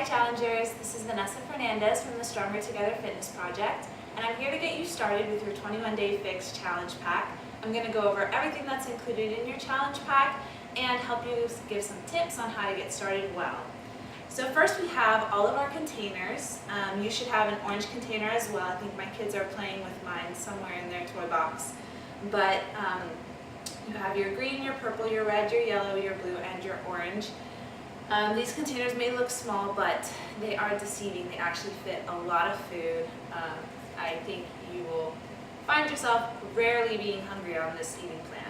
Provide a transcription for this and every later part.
Challengers, this is Vanessa Fernandez from the Stronger Together Fitness Project, and I'm here to get you started with your 21-Day Fix Challenge Pack. I'm going to go over everything that's included in your challenge pack and help you give some tips on how to get started well. So first we have all of our containers. You should have an orange container as well. I think my kids are playing with mine somewhere in their toy box. But you have your green, your purple, your red, your yellow, your blue, and your orange. These containers may look small, but they are deceiving. They actually fit a lot of food. I think you will find yourself rarely being hungry on this eating plan.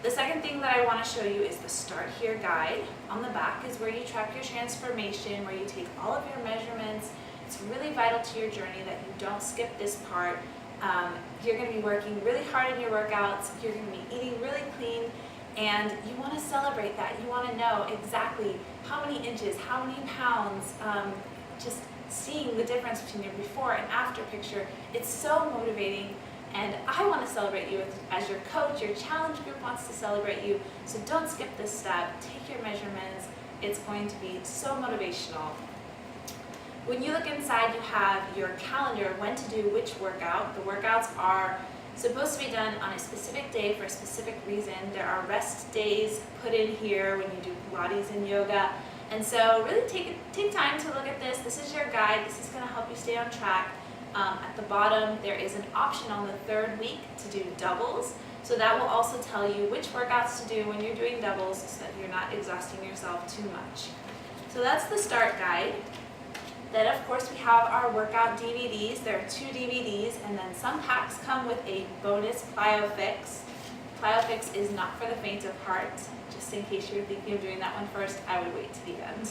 The second thing that I want to show you is the Start Here guide. On the back is where you track your transformation, where you take all of your measurements. It's really vital to your journey that you don't skip this part. You're going to be working really hard in your workouts. You're going to be eating really clean. And you want to celebrate that. You want to know exactly how many inches, how many pounds, just seeing the difference between your before and after picture. It's so motivating, and I want to celebrate you as your coach. Your challenge group wants to celebrate you, so don't skip this step. Take your measurements. It's going to be so motivational. When you look inside, you have your calendar, when to do which workout. The workouts are supposed to be done on a specific day for a specific reason. There are rest days put in here when you do Pilates and yoga. And so really take time to look at this. This is your guide. This is going to help you stay on track. At the bottom, there is an option on the third week to do doubles. So that will also tell you which workouts to do when you're doing doubles so that you're not exhausting yourself too much. So that's the start guide. Then of course we have our workout DVDs. There are 2 DVDs, and then some packs come with a bonus Plyo Fix. Plyo Fix is not for the faint of heart. Just in case you were thinking of doing that one first, I would wait to the end.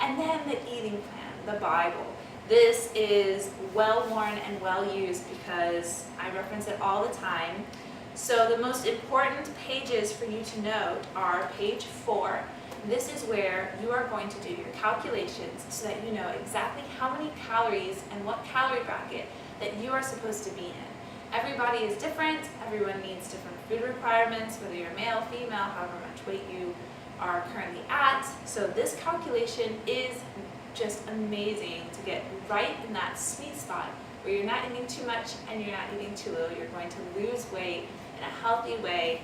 And then the eating plan, the Bible. This is well worn and well used because I reference it all the time. So the most important pages for you to note are page 4. This is where you are going to do your calculations so that you know exactly how many calories and what calorie bracket that you are supposed to be in. Everybody is different. Everyone needs different food requirements, whether you're male, female, however much weight you are currently at. So this calculation is just amazing to get right in that sweet spot where you're not eating too much and you're not eating too little. You're going to lose weight in a healthy way.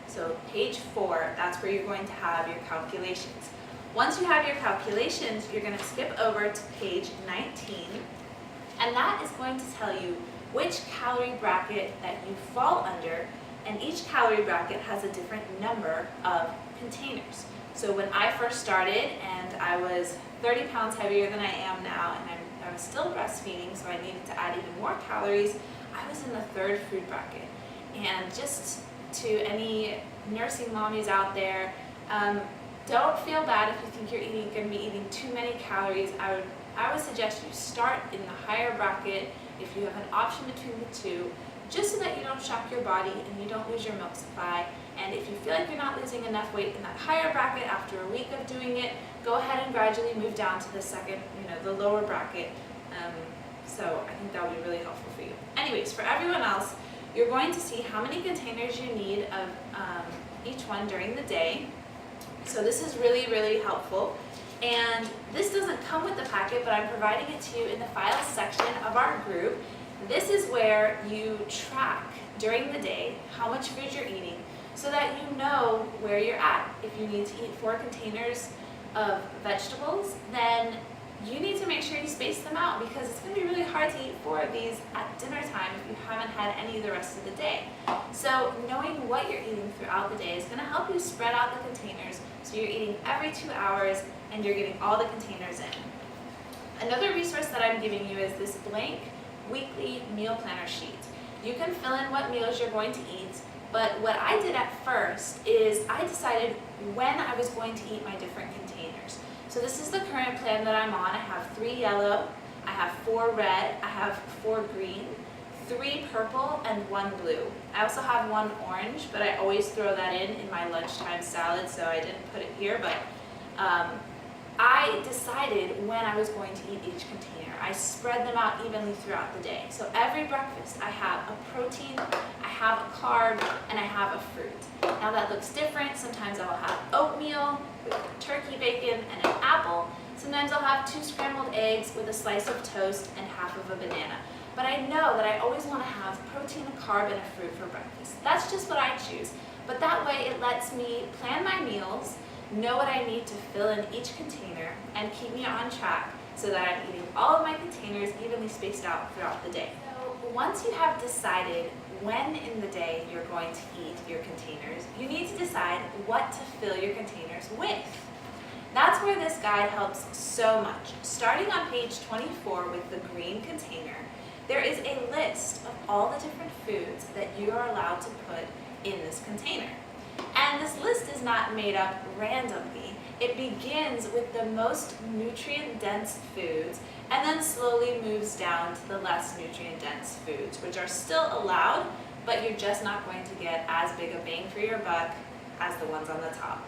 So page 4, that's where you're going to have your calculations. Once you have your calculations, you're going to skip over to page 19, and that is going to tell you which calorie bracket that you fall under, and each calorie bracket has a different number of containers. So when I first started, and I was 30 pounds heavier than I am now, and I was still breastfeeding, so I needed to add even more calories, I was in the 3rd food bracket. And just to any nursing mommies out there, don't feel bad if you think you're going to be eating too many calories. I would suggest you start in the higher bracket if you have an option between the two, just so that you don't shock your body and you don't lose your milk supply. And if you feel like you're not losing enough weight in that higher bracket after a week of doing it, go ahead and gradually move down to the second, the lower bracket. So I think that would be really helpful for you. Anyways, for everyone else, you're going to see how many containers you need of each one during the day. So this is really, really helpful. And this doesn't come with the packet, but I'm providing it to you in the files section of our group. This is where you track during the day how much food you're eating so that you know where you're at. If you need to eat 4 containers of vegetables, then you need to make sure you space them out, because it's going to be really hard to eat 4 of these at dinner time if you haven't had any the rest of the day. So knowing what you're eating throughout the day is going to help you spread out the containers so you're eating every 2 hours and you're getting all the containers in. Another resource that I'm giving you is this blank weekly meal planner sheet. You can fill in what meals you're going to eat, but what I did at first is I decided when I was going to eat my different containers. So this is the current plan that I'm on. I have 3 yellow, I have 4 red, I have 4 green, 3 purple, and 1 blue. I also have 1 orange, but I always throw that in my lunchtime salad, so I didn't put it here, but I decided when I was going to eat each container. I spread them out evenly throughout the day. So every breakfast I have a protein, I have a carb, and I have a fruit. Now that looks different. Sometimes I will have oatmeal with turkey bacon and an apple. Sometimes I'll have 2 scrambled eggs with a slice of toast and half of a banana. But I know that I always want to have protein, a carb, and a fruit for breakfast. That's just what I choose. But that way it lets me plan my meals, know what I need to fill in each container, and keep me on track so that I'm eating all of my containers evenly spaced out throughout the day. So once you have decided when in the day you're going to eat your containers, you need to decide what to fill your containers with. That's where this guide helps so much. Starting on page 24 with the green container, there is a list of all the different foods that you are allowed to put in this container. And this list is not made up randomly. It begins with the most nutrient-dense foods and then slowly moves down to the less nutrient-dense foods, which are still allowed, but you're just not going to get as big a bang for your buck as the ones on the top.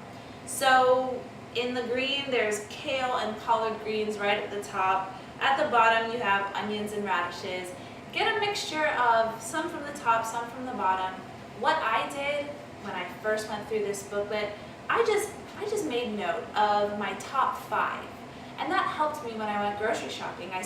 So in the green, there's kale and collard greens right at the top. At the bottom, you have onions and radishes. Get a mixture of some from the top, some from the bottom. What I did when I first went through this booklet, I just made note of my top 5. And that helped me when I went grocery shopping. I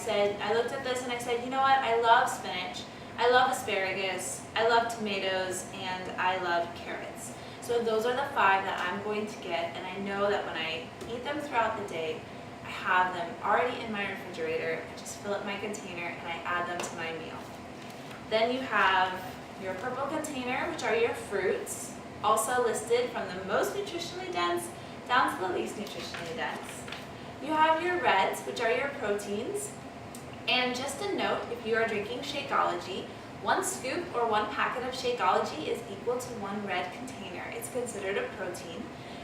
looked at this and I said, you know what, I love spinach, I love asparagus, I love tomatoes, and I love carrots. So those are the 5 that I'm going to get, and I know that when I eat them throughout the day, I have them already in my refrigerator. I just fill up my container and I add them to my meal. Then you have your purple container, which are your fruits, also listed from the most nutritionally dense down to the least nutritionally dense. You have your reds, which are your proteins. And just a note, if you are drinking Shakeology, 1 scoop or 1 packet of Shakeology is equal to 1 red container. It's considered a protein.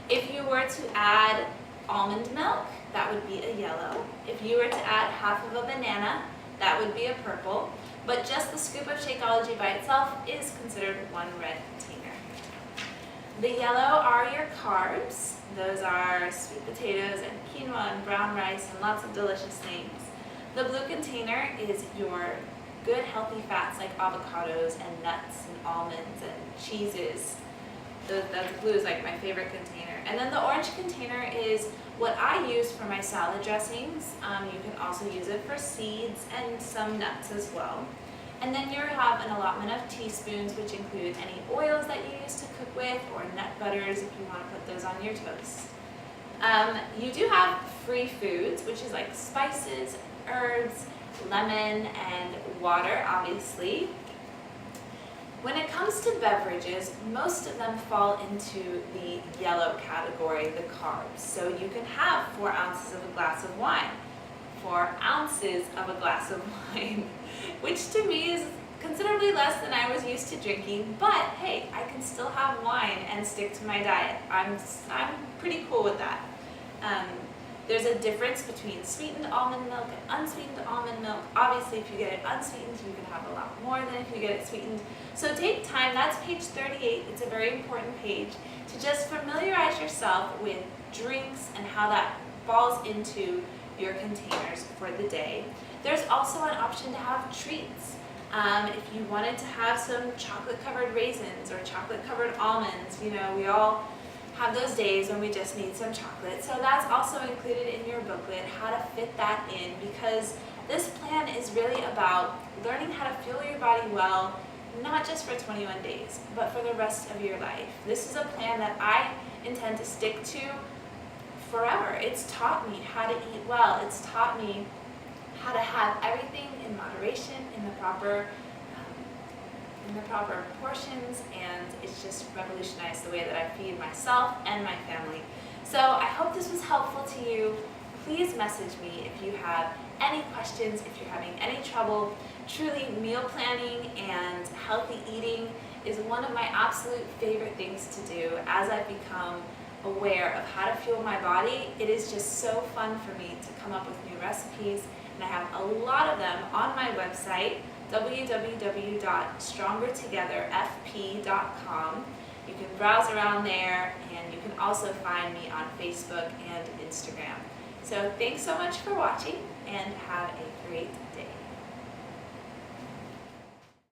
If you were to add almond milk, that would be a yellow. If you were to add half of a banana, that would be a purple. But just the scoop of Shakeology by itself is considered 1 red container. The yellow are your carbs. Those are sweet potatoes and quinoa and brown rice and lots of delicious things. The blue container is your good healthy fats like avocados and nuts and almonds and cheeses. The blue is like my favorite container. And then the orange container is what I use for my salad dressings. You can also use it for seeds and some nuts as well. And then you have an allotment of teaspoons, which include any oils that you use to cook with, or nut butters if you want to put those on your toast. You do have free foods, which is like spices, herbs, lemon, and water, obviously. When it comes to beverages, most of them fall into the yellow category, the carbs. So you can have 4 ounces of a glass of wine, 4 ounces of a glass of wine, which to me is considerably less than I was used to drinking, but hey, I can still have wine and stick to my diet. I'm pretty cool with that. There's a difference between sweetened almond milk and unsweetened almond milk. Obviously, if you get it unsweetened, you can have a lot more than if you get it sweetened. So take time, that's page 38, it's a very important page, to just familiarize yourself with drinks and how that falls into your containers for the day. There's also an option to have treats. If you wanted to have some chocolate-covered raisins or chocolate-covered almonds, you know, we all have those days when we just need some chocolate. So that's also included in your booklet, how to fit that in, because this plan is really about learning how to fuel your body well, not just for 21 days, but for the rest of your life. This is a plan that I intend to stick to forever. It's taught me how to eat well. It's taught me how to have everything in moderation, in the proper portions, and it's just revolutionized the way that I feed myself and my family. So I hope this was helpful to you. Please message me if you have any questions, if you're having any trouble. Truly, meal planning and healthy eating is one of my absolute favorite things to do as I've become aware of how to fuel my body. It is just so fun for me to come up with new recipes, and I have a lot of them on my website, www.strongertogetherfp.com. You can browse around there, and you can also find me on Facebook and Instagram. So thanks so much for watching, and have a great day.